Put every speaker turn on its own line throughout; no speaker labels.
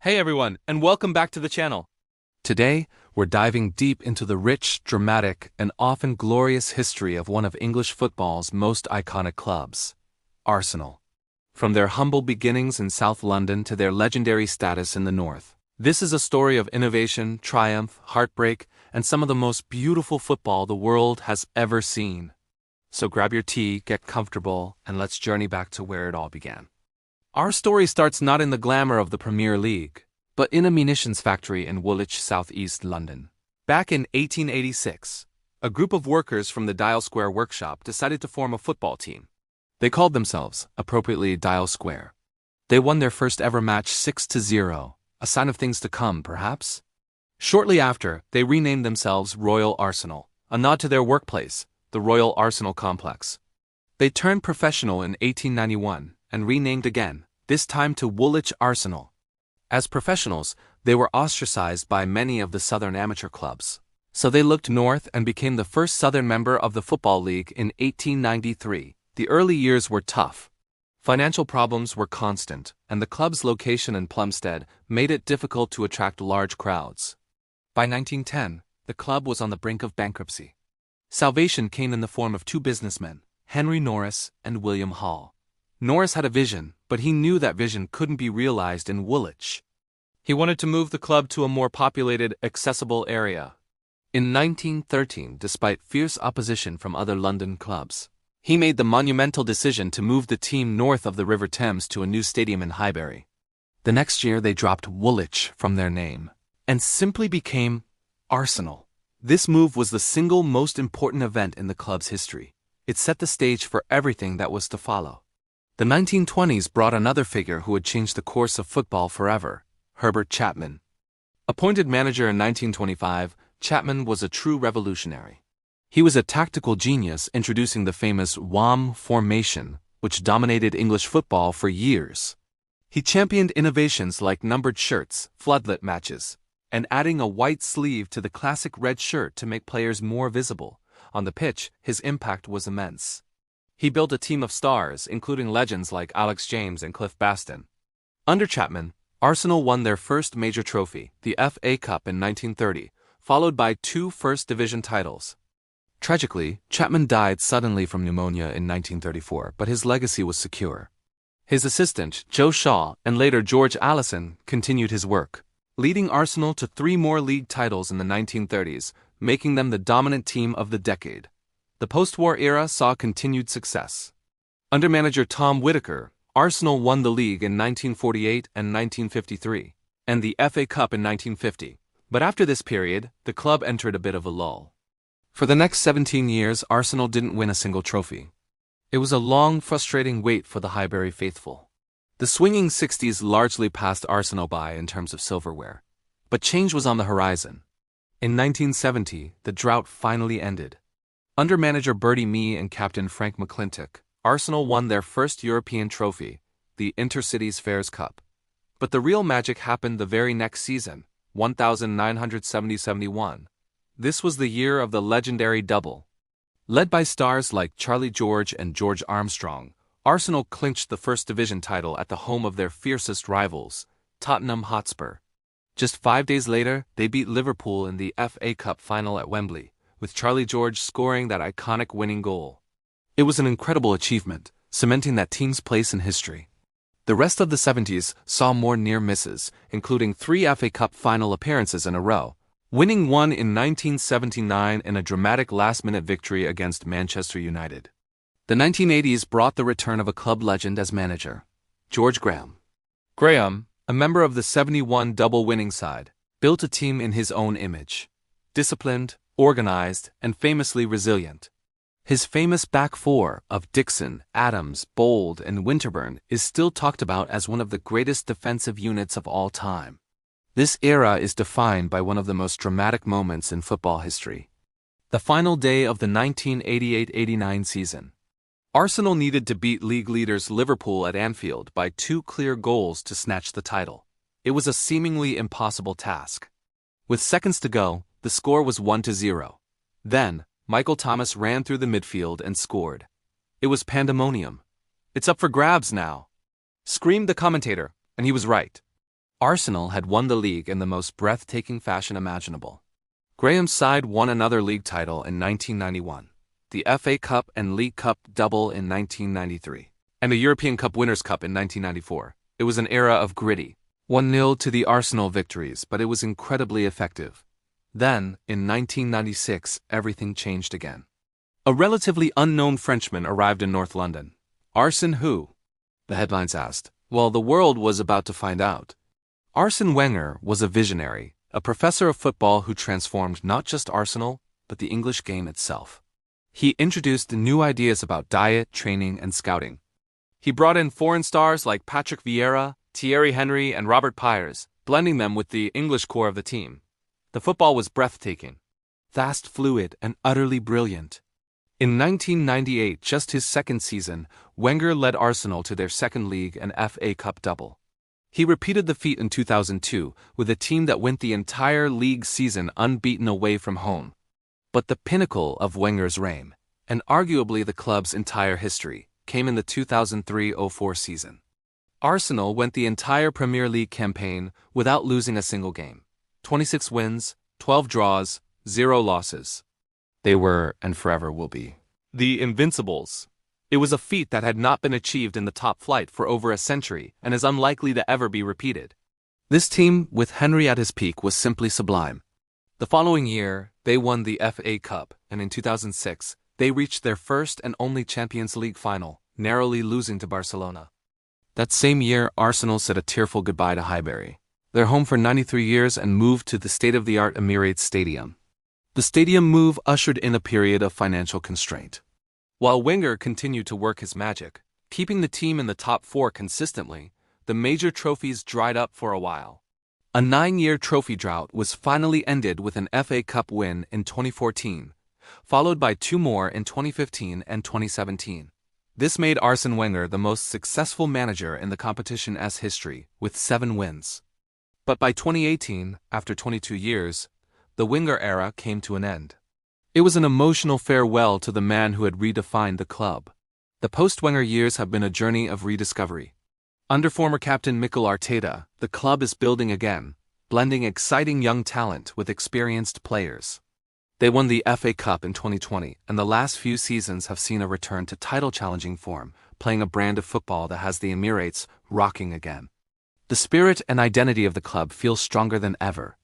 Hey everyone, and welcome back to the channel. Today, we're diving deep into the rich, dramatic, and often glorious history of one of English football's most iconic clubs, Arsenal. From their humble beginnings in South London to their legendary status in the North, this is a story of innovation, triumph, heartbreak, and some of the most beautiful football the world has ever seen. So grab your tea, get comfortable, and let's journey back to where it all began. Our story starts not in the glamour of the Premier League, but in a munitions factory in Woolwich, southeast London. Back in 1886, a group of workers from the Dial Square workshop decided to form a football team. They called themselves, appropriately, Dial Square. They won their first ever match 6-0, a sign of things to come, perhaps? Shortly after, they renamed themselves Royal Arsenal, a nod to their workplace, the Royal Arsenal Complex. They turned professional in 1891 and renamed again, this time to Woolwich Arsenal. As professionals, they were ostracized by many of the southern amateur clubs, so they looked north and became the first southern member of the Football League in 1893. The early years were tough. Financial problems were constant, and the club's location in Plumstead made it difficult to attract large crowds. By 1910, the club was on the brink of bankruptcy. Salvation came in the form of two businessmen, Henry Norris and William Hall. Norris had a vision, but he knew that vision couldn't be realized in Woolwich. He wanted to move the club to a more populated, accessible area. In 1913, despite fierce opposition from other London clubs, he made the monumental decision to move the team north of the River Thames to a new stadium in Highbury. The next year they dropped Woolwich from their name and simply became Arsenal. This move was the single most important event in the club's history. It set the stage for everything that was to follow. The 1920s brought another figure who would change the course of football forever, Herbert Chapman. Appointed manager in 1925, Chapman was a true revolutionary. He was a tactical genius, introducing the famous WOM formation, which dominated English football for years. He championed innovations like numbered shirts, floodlit matches, and adding a white sleeve to the classic red shirt to make players more visible. On the pitch, his impact was immense. He built a team of stars, including legends like Alex James and Cliff Baston. Under Chapman, Arsenal won their first major trophy, the FA Cup in 1930, followed by two First Division titles. Tragically, Chapman died suddenly from pneumonia in 1934, but his legacy was secure. His assistant, Joe Shaw, and later George Allison, continued his work, leading Arsenal to 3 more league titles in the 1930s, making them the dominant team of the decade. The post-war era saw continued success. Under manager Tom Whittaker, Arsenal won the league in 1948 and 1953, and the FA Cup in 1950. But after this period, the club entered a bit of a lull. For the next 17 years, Arsenal didn't win a single trophy. It was a long, frustrating wait for the Highbury faithful. The swinging 60s largely passed Arsenal by in terms of silverware, but change was on the horizon. In 1970, the drought finally ended. Under manager Bertie Mee and captain Frank McClintock, Arsenal won their first European trophy, the Intercities Fairs Cup. But the real magic happened the very next season, 1970-71. This was the year of the legendary double. Led by stars like Charlie George and George Armstrong, Arsenal clinched the First Division title at the home of their fiercest rivals, Tottenham Hotspur. Just 5 days later, they beat Liverpool in the FA Cup final at Wembley, with Charlie George scoring that iconic winning goal. It was an incredible achievement, cementing that team's place in history. The rest of the 70s saw more near misses, including 3 FA Cup final appearances in a row, winning one in 1979 in a dramatic last-minute victory against Manchester United. The 1980s brought the return of a club legend as manager, George Graham. Graham, a member of the 71 double winning side, built a team in his own image. Disciplined, organized, and famously resilient. His famous back four of Dixon, Adams, Bold, and Winterburn is still talked about as one of the greatest defensive units of all time. This era is defined by one of the most dramatic moments in football history. The final day of the 1988-89 season. Arsenal needed to beat league leaders Liverpool at Anfield by 2 clear goals to snatch the title. It was a seemingly impossible task. With seconds to go, the score was 1-0. Then, Michael Thomas ran through the midfield and scored. It was pandemonium. "It's up for grabs now," screamed the commentator, and he was right. Arsenal had won the league in the most breathtaking fashion imaginable. Graham's side won another league title in 1991, the FA Cup and League Cup double in 1993, and the European Cup Winners' Cup in 1994. It was an era of gritty 1-0 to the Arsenal victories, but it was incredibly effective. Then, in 1996, everything changed again. A relatively unknown Frenchman arrived in North London. Arsene who? The headlines asked. Well, the world was about to find out. Arsene Wenger was a visionary, a professor of football who transformed not just Arsenal, but the English game itself. He introduced new ideas about diet, training, and scouting. He brought in foreign stars like Patrick Vieira, Thierry Henry, and Robert Pires, blending them with the English core of the team. The football was breathtaking, fast, fluid, and utterly brilliant. In 1998, just his second season, Wenger led Arsenal to their second league and FA Cup double. He repeated the feat in 2002 with a team that went the entire league season unbeaten away from home. But the pinnacle of Wenger's reign, and arguably the club's entire history, came in the 2003-04 season. Arsenal went the entire Premier League campaign without losing a single game. 26 wins, 12 draws, 0 losses. They were, and forever will be, the Invincibles. It was a feat that had not been achieved in the top flight for over a century and is unlikely to ever be repeated. This team, with Henry at his peak, was simply sublime. The following year, they won the FA Cup, and in 2006, they reached their first and only Champions League final, narrowly losing to Barcelona. That same year, Arsenal said a tearful goodbye to Highbury, their home for 93 years, and moved to the state-of-the-art Emirates Stadium. The stadium move ushered in a period of financial constraint. While Wenger continued to work his magic, keeping the team in the top 4 consistently, the major trophies dried up for a while. A 9-year trophy drought was finally ended with an FA Cup win in 2014, followed by 2 more in 2015 and 2017. This made Arsene Wenger the most successful manager in the competition's history, with 7 wins. But by 2018, after 22 years, the Wenger era came to an end. It was an emotional farewell to the man who had redefined the club. The post-Wenger years have been a journey of rediscovery. Under former captain Mikel Arteta, the club is building again, blending exciting young talent with experienced players. They won the FA Cup in 2020, and the last few seasons have seen a return to title-challenging form, playing a brand of football that has the Emirates rocking again. The spirit and identity of the club feel stronger than ever.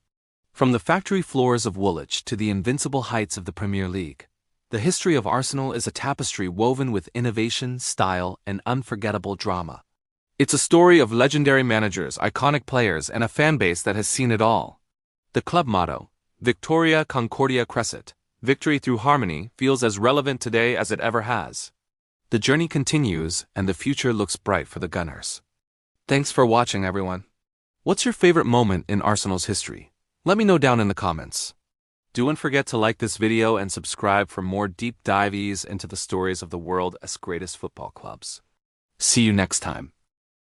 From the factory floors of Woolwich to the invincible heights of the Premier League, the history of Arsenal is a tapestry woven with innovation, style, and unforgettable drama. It's a story of legendary managers, iconic players, and a fanbase that has seen it all. The club motto, Victoria Concordia Crescit, victory through harmony, feels as relevant today as it ever has. The journey continues, and the future looks bright for the Gunners. Thanks for watching, everyone. What's your favorite moment in Arsenal's history? Let me know down in the comments. Don't forget to like this video and subscribe for more deep dives into the stories of the world's greatest football clubs. See you next time.